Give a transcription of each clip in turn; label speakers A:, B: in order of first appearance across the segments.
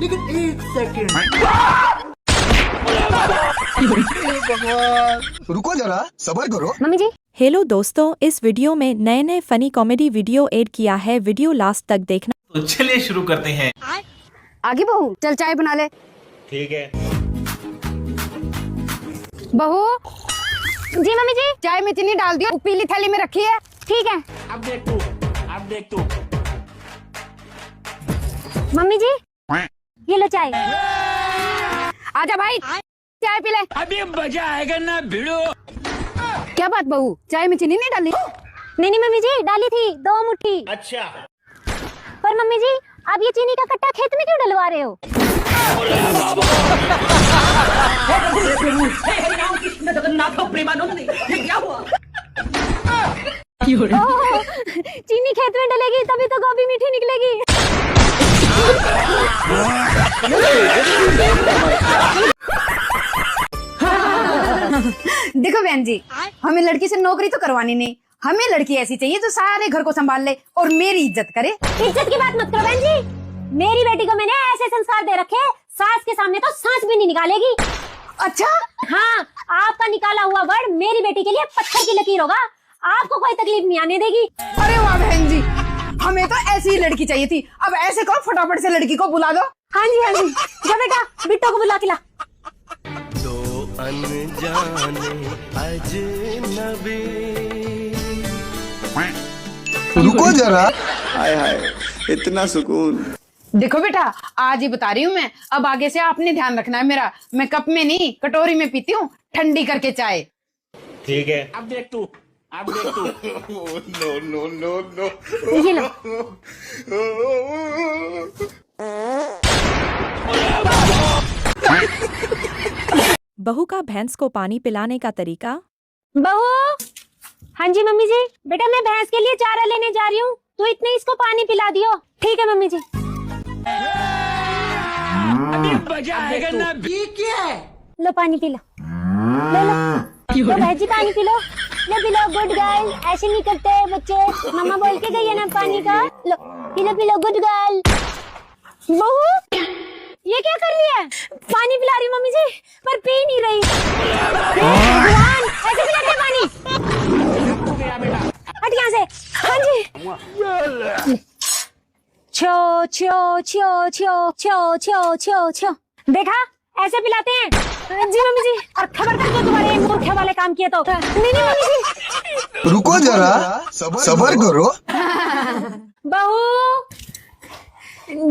A: लेकिन एक सेकंड।
B: भगवान, रुको जरा, सब्र करो।
C: मम्मी जी।
D: हेलो दोस्तों, इस वीडियो में नए नए फनी कॉमेडी वीडियो ऐड किया है। वीडियो लास्ट तक देखना।
E: तो चलिए शुरू करते हैं।
C: आगे बहू, चल चाय बना ले।
E: ठीक है।
C: बहू जी। मम्मी जी, चाय में चीनी डाल दियो, पीली थाली में रखी है। ठीक है।
E: अब देख तू।
C: मम्मी जी, ये लो चाय। आजा भाई, चाय पी ले।
E: अभी मजा आएगा ना भिड़ो।
C: क्या बात बहू, चाय में चीनी नहीं डाली? नहीं मम्मी जी, डाली थी 2 मुट्ठी।
E: अच्छा।
C: पर मम्मी जी, आप ये चीनी का कट्टा खेत में क्यों डलवा रहे हो? ओह, चीनी खेत में डलेगी तभी तो गोभी मीठी निकलेगी। देखो बहन जी, हमें लड़की से नौकरी तो करवानी नहीं, हमें लड़की ऐसी चाहिए जो सारे घर को संभाल ले और मेरी इज्जत करे। इज्जत की बात मत करो बहन जी, मेरी बेटी को मैंने ऐसे संस्कार दे रखे, सास के सामने तो सांस भी नहीं निकालेगी। अच्छा? हाँ, आपका निकाला हुआ वर्ड मेरी बेटी के लिए पत्थर की लकीर होगा, आपको कोई तकलीफ नहीं आने देगी। अरे वाह बहन जी, हमें तो ऐसी ही लड़की चाहिए थी। अब ऐसे करो, फटाफट से लड़की को बुला दो। हाँ जी जा बेटा, बिट्टो को बुला के ला।
F: अनजाने अजनबी।
B: रुको जरा।
F: हाय हाय, इतना सुकून।
G: देखो बेटा, आज ही बता रही हूँ मैं, अब आगे से आपने ध्यान रखना है मेरा। मैं कप में नहीं, कटोरी में पीती हूँ, ठंडी करके चाय।
E: ठीक है। अब देख तू।
F: नो।
C: ये लो।
D: बहू का भैंस को पानी पिलाने का तरीका।
C: बहू। हाँ जी मम्मी जी। बेटा मैं भैंस के लिए चारा लेने जा रही हूँ, तो इतने इसको पानी पिला दियो। ठीक है मम्मी जी।
E: अभी मजा आएगा ना। ये क्या है?
C: लो पानी पी लो। लो बहन जी, पानी P low. P low, good girl. ऐसे नहीं करते बच्चे, मम्मा बोल के गई है ना पानी का। लो पी लो, गुड गर्ल। बहू ये क्या कर रही है? पानी पिला रही मम्मी जी, पर पी नहीं रही। भगवान, ऐसे पिलाते हैं पानी? हट यहाँ से। हाँ जी। छो छो छो छो छो छो छो छो। देखा, ऐसे पिलाते हैं जी मम्मी जी। और खबर कर, जो तुम्हारे मूर्खे वाले काम किए तो। नहीं मम्मी जी।
B: रुको जरा, सब्र करो।
C: बहू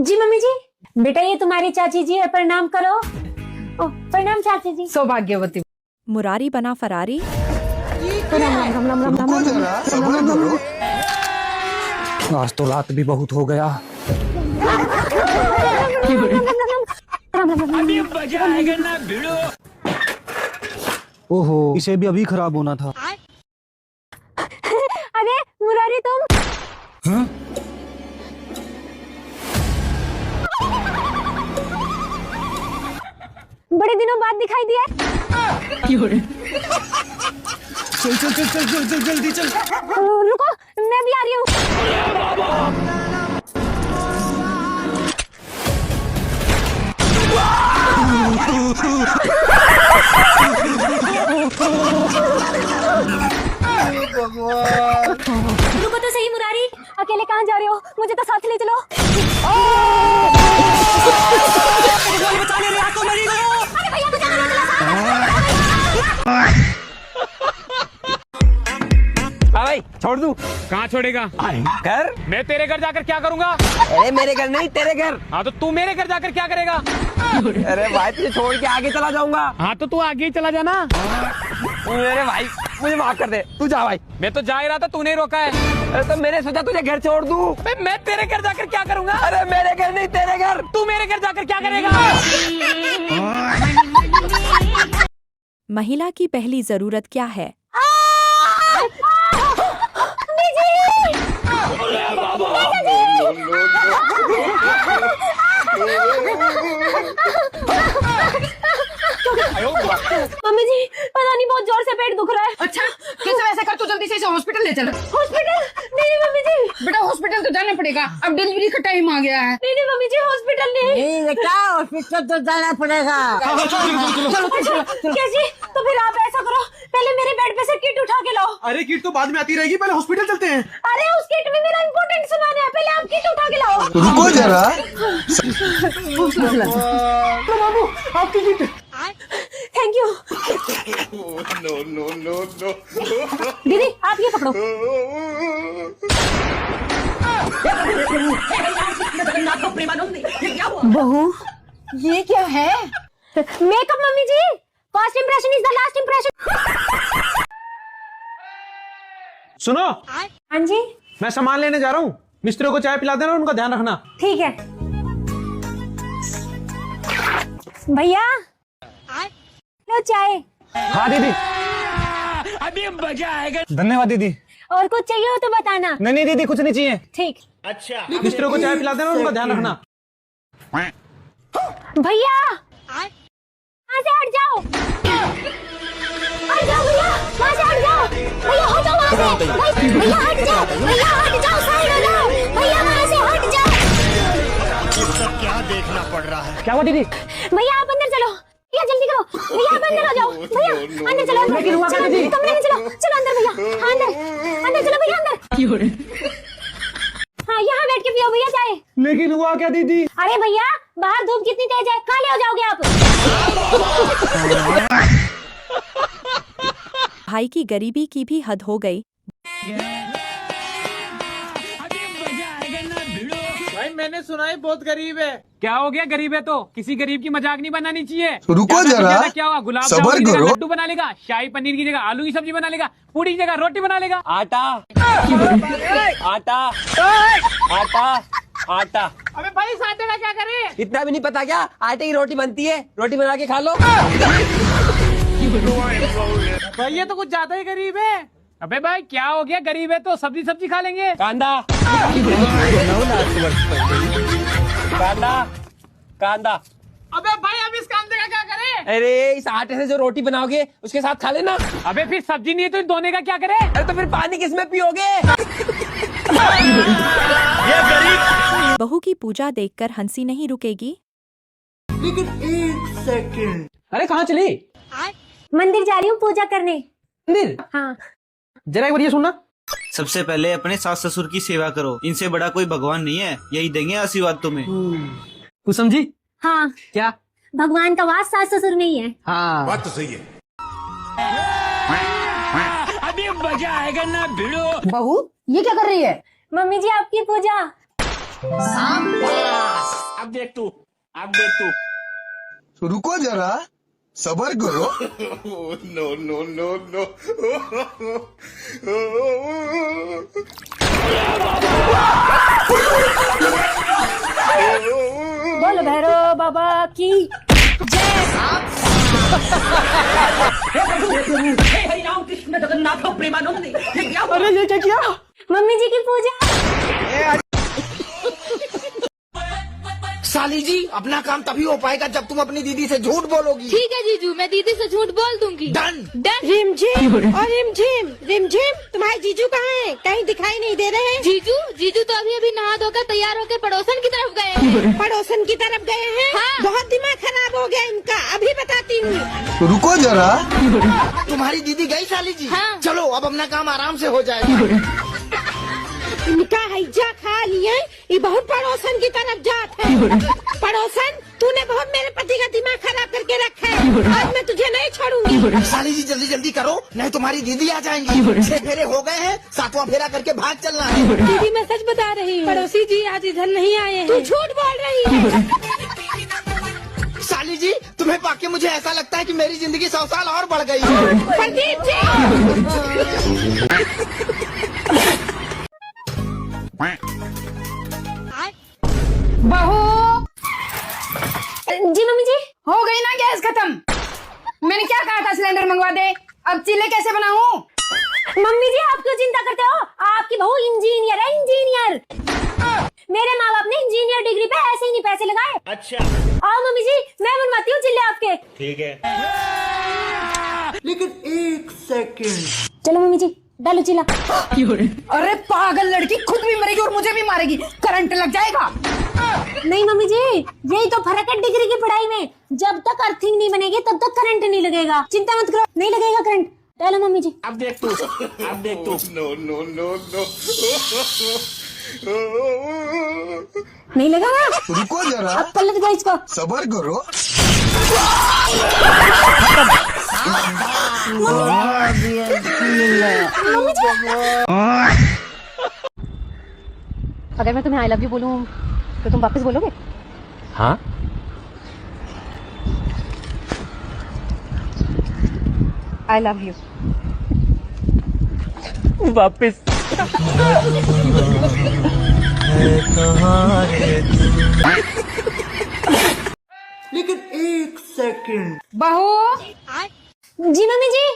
C: जी। मम्मी जी, बेटा ये तुम्हारी चाची जी है, प्रणाम करो। ओ, प्रणाम चाची जी।
G: सौभाग्यवती।
D: मुरारी बना फरारी।
B: रुको जरा, सब्र करो।
A: आज तो रात भी बहुत हो गया।
E: अभी मजा आएगा ना भिड़ो।
A: ओहो, इसे भी अभी खराब होना था।
C: अरे मुरारी तुम।
A: हाँ?
C: बड़े दिनों बाद दिखाई दिया।
A: चल जल्दी चल।
C: रुको, मैं भी आ रही हूँ। रुको तो सही मुरारी, अकेले कहाँ जा रहे हो? मुझे तो साथ ले चलो।
A: बचाने ले तो मरी गयो।
C: अरे भैया बचाने
H: भाई छोड़ दूं?
E: कहाँ छोड़ेगा?
H: घर?
E: मैं तेरे घर जाकर क्या करूँगा?
H: अरे मेरे घर नहीं, तेरे घर।
E: हाँ तो तू मेरे घर जाकर क्या करेगा?
H: अरे भाई तुझे छोड़ के आगे चला जाऊंगा।
E: हाँ तो तू आगे ही चला जाना।
H: अरे भाई मुझे माफ कर दे, तू जा भाई।
E: मैं तो जा ही रहा था, तूने ही रोका है।
H: अरे तो मैंने सोचा तुझे घर छोड़ दूं।
E: मैं तेरे घर जाकर क्या करूँगा?
H: अरे मेरे घर नहीं, तेरे घर।
E: तू मेरे घर जाकर क्या करेगा?
D: महिला की पहली जरूरत क्या है?
C: मम्मी जी, पता नहीं बहुत जोर से पेट दुख रहा है।
G: अच्छा, कैसे ऐसा कर, तू जल्दी से इसे हॉस्पिटल ले चल।
C: हॉस्पिटल? नहीं मम्मी जी,
G: बेटा हॉस्पिटल तो जाना पड़ेगा, अब डिलीवरी का टाइम आ गया है।
C: नहीं मम्मी जी हॉस्पिटल नहीं
I: बेटा हॉस्पिटल तो जाना पड़ेगा।
C: क्या जी? तो फिर आप ऐसा करो, पहले मेरे बेड पे से किट उठा के लाओ।
H: अरे किट तो बाद में आती रहेगी, पहले हॉस्पिटल चलते हैं।
C: अरे उस किट में मेरा इम्पोर्टेंट सामान है, पहले आप किट उठा के लाओ।
B: रुको जरा।
H: बाबू आपकी kit.
C: Thank you.
F: No no no no.
C: दीदी आप ये पकड़ो।
G: बहू ये क्या है?
C: Makeup mummy ji, first impression is the last impression.
H: सुनो,
C: हाँ जी
H: मैं सामान लेने जा रहा हूँ, मिस्त्रियों को चाय पिला देना, उनका ध्यान रखना।
C: ठीक है भैया, लो चाय।
A: हाँ दीदी।
E: अभी मजा आएगा।
A: धन्यवाद दीदी।
C: और कुछ चाहिए हो तो बताना।
A: नहीं दीदी कुछ नहीं चाहिए।
C: ठीक।
H: मिस्त्रियों को चाय पिला देना, उनका ध्यान रखना।
C: भैया वहाँ से हट जाओ, हट जाओ भैया, वहाँ से हट जाओ भैया, हट जाओ वहाँ से। भैया हट जाओ, भैया हट जाओ, साइड हो जाओ भैया, वहाँ से हट जाओ।
F: क्या देखना पड़ रहा है?
A: क्या हुआ दीदी?
C: भैया आप अंदर चलो, भैया जल्दी करो, भैया आप अंदर आ जाओ, भैया अंदर चलो, अंदर चलो, कमरे में चलो, चलो अंदर भैया, हाँ अंदर, अंदर चलो भैया अंदर। हाँ यहाँ बैठ के पियो भैया चाय।
H: लेकिन हुआ क्या दीदी?
C: अरे भैया बाहर धूप कितनी तेज है, काले हो जाओगे आप।
D: भाई की गरीबी की भी हद हो गई।
E: भाई मैंने सुना है बहुत गरीब है। क्या हो गया? गरीब है तो किसी गरीब की मजाक नहीं बनानी चाहिए।
B: रुको
E: ज्यादा से
B: जरा,
E: ज्यादा क्या हुआ? गुलाब
B: सब्र
E: जामुन की जगह
B: करो।
E: लड्डू बना लेगा, शाही पनीर की जगह आलू की सब्जी बना लेगा, पूरी की जगह रोटी बना लेगा।
H: आटा आटा आटा आटा।
E: अबे भाई इस आटे का क्या करे?
H: इतना भी नहीं पता क्या? आटे की रोटी बनती है, रोटी बना के खा लो।
E: भाई ये तो कुछ ज्यादा ही गरीब है। अबे भाई क्या हो गया? गरीब है तो सब्जी सब्जी खा लेंगे।
H: कांदा कांदा कांदा।
E: अबे भाई अब इस कांदे का क्या करें?
H: अरे इस आटे से जो रोटी बनाओगे उसके साथ खा लेना।
E: अबे फिर सब्जी नहीं है तो धोने का क्या करे?
H: अरे तो फिर पानी किसमें पियोगे?
D: बहू की पूजा देखकर हंसी नहीं रुकेगी।
H: अरे कहाँ चली?
C: मंदिर जा रही हूँ पूजा करने।
H: मंदिर?
C: हाँ
H: जरा एक बार ये सुनना।
J: सबसे पहले अपने सास ससुर की सेवा करो, इनसे बड़ा कोई भगवान नहीं है, यही देंगे आशीर्वाद तुम्हें।
H: कुछ समझी?
C: हाँ
H: क्या?
C: भगवान का वास सास ससुर में ही है।
H: हाँ
F: बात तो सही है।
E: अभी मजा आएगा ना भिड़ो।
G: बहू ये क्या कर रही है?
C: मम्मी जी आपकी पूजा।
E: अब देख तू, अब देख तू।
B: रुको जरा, सबर करो।
F: No no no no.
C: बोल भैरव बाबा की
H: अरे ये क्या किया?
C: मम्मी जी की पूजा।
I: साली जी अपना काम तभी हो पाएगा जब तुम अपनी दीदी से झूठ बोलोगी।
K: ठीक है जीजू, मैं दीदी से झूठ बोल दूंगी।
I: Done
K: done.
C: रिमझिम और रिमझिम, रिमझिम तुम्हारे जीजू कहाँ हैं? कहीं दिखाई नहीं दे रहे हैं।
K: जीजू जीजू तो अभी अभी नहा धोकर तैयार होकर पड़ोसन की तरफ गए हैं।
C: पड़ोसन की तरफ गए हैं?
K: हाँ।
C: बहुत दिमाग खराब हो गया इनका, अभी बताती हूँ।
B: रुको जरा।
I: तुम्हारी दीदी गई साली जी?
K: हाँ।
I: चलो अब अपना काम आराम से हो जाएगा।
C: इनका हैजा खा लिए, ये बहुत पड़ोसन की तरफ जात है। पड़ोसन तूने बहुत मेरे पति का दिमाग खराब करके रखा है, आज मैं तुझे नहीं छोड़ूंगी।
I: साली जी जल्दी जल्दी करो, नहीं तुम्हारी दीदी आ जाएंगी। 6 फेरे हो गए हैं, 7वां फेरा करके भाग चलना है।
C: दीदी मैं सच बता रही हूँ, पड़ोसी जी आज इधर नहीं आए हैं। तू झूठ बोल रही है।
I: साली जी तुम्हें पाके मुझे ऐसा लगता है कि मेरी जिंदगी 100 साल और बढ़ गई है।
C: प्रदीप जी
G: बहू
C: जी मम्मी जी
G: हो गई ना गैस खत्म? मैंने क्या कहा था सिलेंडर मंगवा दे, अब चीले कैसे बनाऊं?
C: मम्मी जी आप क्यों चिंता करते हो? आपकी बहू इंजीनियर है, इंजीनियर। मेरे माँ बाप ने इंजीनियर डिग्री पे ऐसे ही नहीं पैसे लगाए।
J: अच्छा
C: आओ मम्मी जी मैं बनवाती हूँ चिल्ले आपके।
J: ठीक है।
I: लेकिन 1 सेकंड।
C: चलो मम्मी जी डालो चिल्ला।
G: अरे पागल लड़की, खुद भी मरेगी और मुझे भी मारेगी, करंट लग जाएगा।
C: नहीं मम्मी जी, यही तो फर्क है डिग्री की पढ़ाई में। जब तक अर्थिंग नहीं बनेगी तब तक करंट नहीं लगेगा। चिंता मत करो, नहीं लगेगा करंट। डालो मम्मी जी।
H: अब देख तू, अब देख तू।
F: No, no, no, no.
C: नहीं लगा ना?
B: रुको जरा,
C: अब पलट दो इसको।
B: सबर करो।
C: मम्मी जी, अगर मैं तुम्हें आई लव यू बोलूं तो तुम वापस बोलोगे?
H: हाँ
C: आई लव यू।
H: वापिस।
I: लेकिन एक सेकंड।
G: बहू,
C: जी मम्मी जी।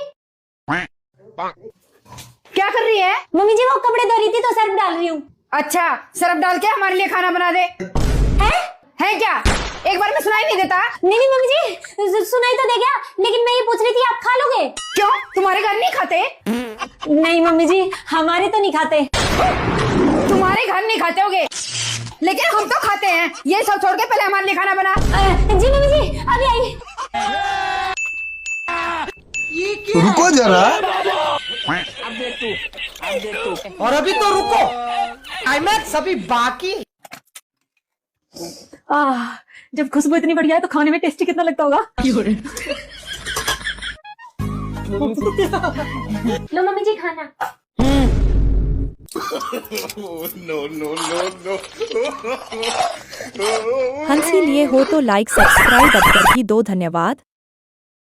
G: क्या कर रही है?
C: मम्मी जी वो कपड़े धो रही थी तो सर्फ डाल रही हूँ।
G: अच्छा, सरफ डाल के हमारे लिए खाना बना दे। है क्या? एक बार में सुनाई नहीं देता?
C: नहीं नहीं मम्मी जी, सुनाई तो दे गया, लेकिन मैं ये पूछ रही थी आप खा लोगे?
G: क्यों, तुम्हारे घर नहीं खाते?
C: नहीं मम्मी जी, हमारे तो नहीं खाते।
G: तुम्हारे घर नहीं खाते होगे, लेकिन हम तो खाते हैं। ये सब छोड़ के पहले हमारे लिए खाना बना।
C: जी मम्मी जी, अभी आई।
B: रुको जरा,
H: अब देख तू, अब देख तू।
I: और अभी तो रुको, क्लाइमैक्स अभी बाकी।
C: जब खुशबू इतनी बढ़िया है तो खाने में टेस्टी कितना लगता होगा। लो मम्मी जी खाना।
F: No, no, no, no.
D: हंसी लिए हो तो लाइक सब्सक्राइब अब कर भी दो। धन्यवाद।